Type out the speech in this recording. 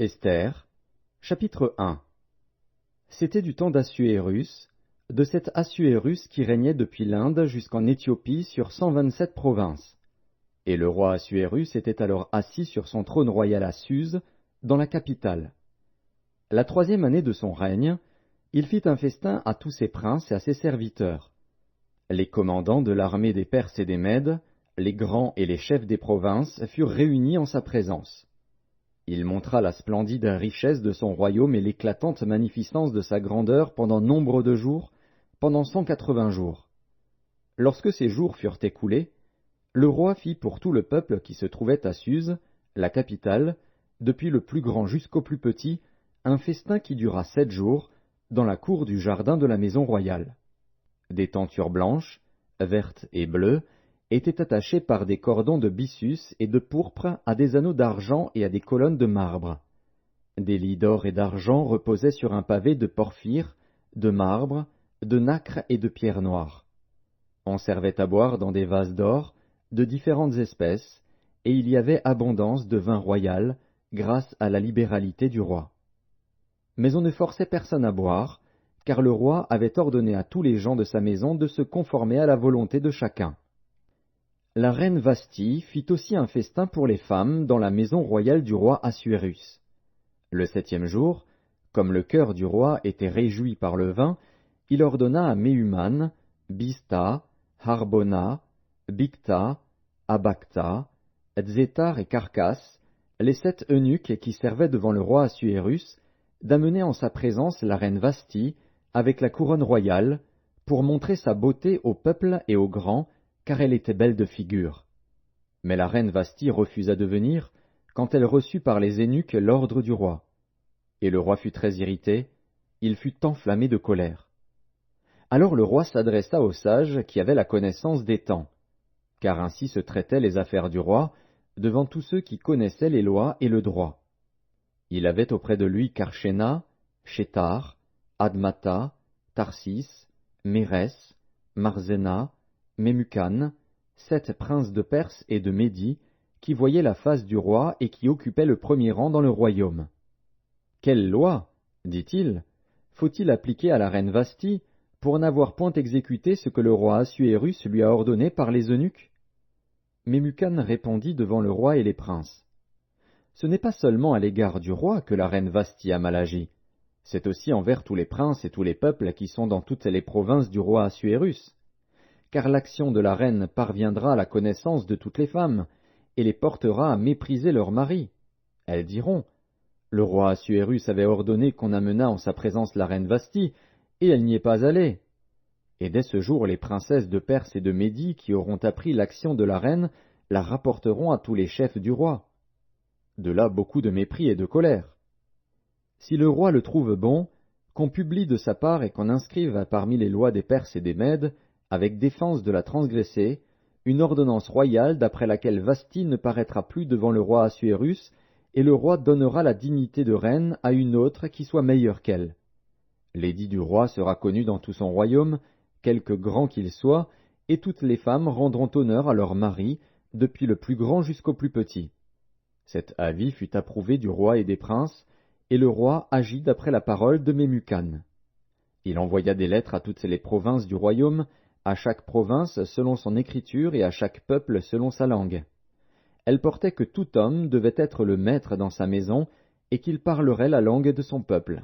Esther, chapitre 1. C'était du temps d'Assuérus, de cet Assuérus qui régnait depuis l'Inde jusqu'en Éthiopie sur 127 provinces. Et le roi Assuérus était alors assis sur son trône royal à Suse, dans la capitale. La 3e année de son règne, il fit un festin à tous ses princes et à ses serviteurs. Les commandants de l'armée des Perses et des Mèdes, les grands et les chefs des provinces furent réunis en sa présence. Il montra la splendide richesse de son royaume et l'éclatante magnificence de sa grandeur pendant nombre de jours, pendant 180 jours. Lorsque ces jours furent écoulés, le roi fit pour tout le peuple qui se trouvait à Suse, la capitale, depuis le plus grand jusqu'au plus petit, un festin qui dura 7 jours, dans la cour du jardin de la maison royale. Des tentures blanches, vertes et bleues, étaient attachées par des cordons de byssus et de pourpre à des anneaux d'argent et à des colonnes de marbre. Des lits d'or et d'argent reposaient sur un pavé de porphyre, de marbre, de nacre et de pierre noire. On servait à boire dans des vases d'or, de différentes espèces, et il y avait abondance de vin royal, grâce à la libéralité du roi. Mais on ne forçait personne à boire, car le roi avait ordonné à tous les gens de sa maison de se conformer à la volonté de chacun. La reine Vasthi fit aussi un festin pour les femmes dans la maison royale du roi Assuérus. Le 7e jour, comme le cœur du roi était réjoui par le vin, il ordonna à Méhuman, Biztha, Harbona, Bigtha, Abagtha, Zétar et Carcas, les 7 eunuques qui servaient devant le roi Assuérus, d'amener en sa présence la reine Vasthi avec la couronne royale, pour montrer sa beauté au peuple et aux grands, car elle était belle de figure. Mais la reine Vasthi refusa de venir, quand elle reçut par les eunuques l'ordre du roi. Et le roi fut très irrité, il fut enflammé de colère. Alors le roi s'adressa aux sages qui avaient la connaissance des temps, car ainsi se traitaient les affaires du roi, devant tous ceux qui connaissaient les lois et le droit. Il avait auprès de lui Karshena, Shétar, Admata, Tarsis, Mérès, Marzena, Mémucan, 7 princes de Perse et de Médie, qui voyaient la face du roi et qui occupaient le premier rang dans le royaume. Quelle loi, dit-il, faut-il appliquer à la reine Vasthi, pour n'avoir point exécuté ce que le roi Assuérus lui a ordonné par les eunuques? Mémucan répondit devant le roi et les princes. Ce n'est pas seulement à l'égard du roi que la reine Vasthi a mal agi, c'est aussi envers tous les princes et tous les peuples qui sont dans toutes les provinces du roi Assuérus. Car l'action de la reine parviendra à la connaissance de toutes les femmes, et les portera à mépriser leurs maris. Elles diront, le roi Assuérus avait ordonné qu'on amenât en sa présence la reine Vasthi, et elle n'y est pas allée. Et dès ce jour les princesses de Perse et de Médie qui auront appris l'action de la reine la rapporteront à tous les chefs du roi. De là beaucoup de mépris et de colère. Si le roi le trouve bon, qu'on publie de sa part et qu'on inscrive parmi les lois des Perses et des Mèdes, avec défense de la transgresser, une ordonnance royale d'après laquelle Vasthi ne paraîtra plus devant le roi Assuérus, et le roi donnera la dignité de reine à une autre qui soit meilleure qu'elle. L'édit du roi sera connu dans tout son royaume, quelque grand qu'il soit, et toutes les femmes rendront honneur à leur mari, depuis le plus grand jusqu'au plus petit. Cet avis fut approuvé du roi et des princes, et le roi agit d'après la parole de Mémucan. Il envoya des lettres à toutes les provinces du royaume, à chaque province selon son écriture et à chaque peuple selon sa langue. Elles portaient que tout homme devait être le maître dans sa maison, et qu'il parlerait la langue de son peuple.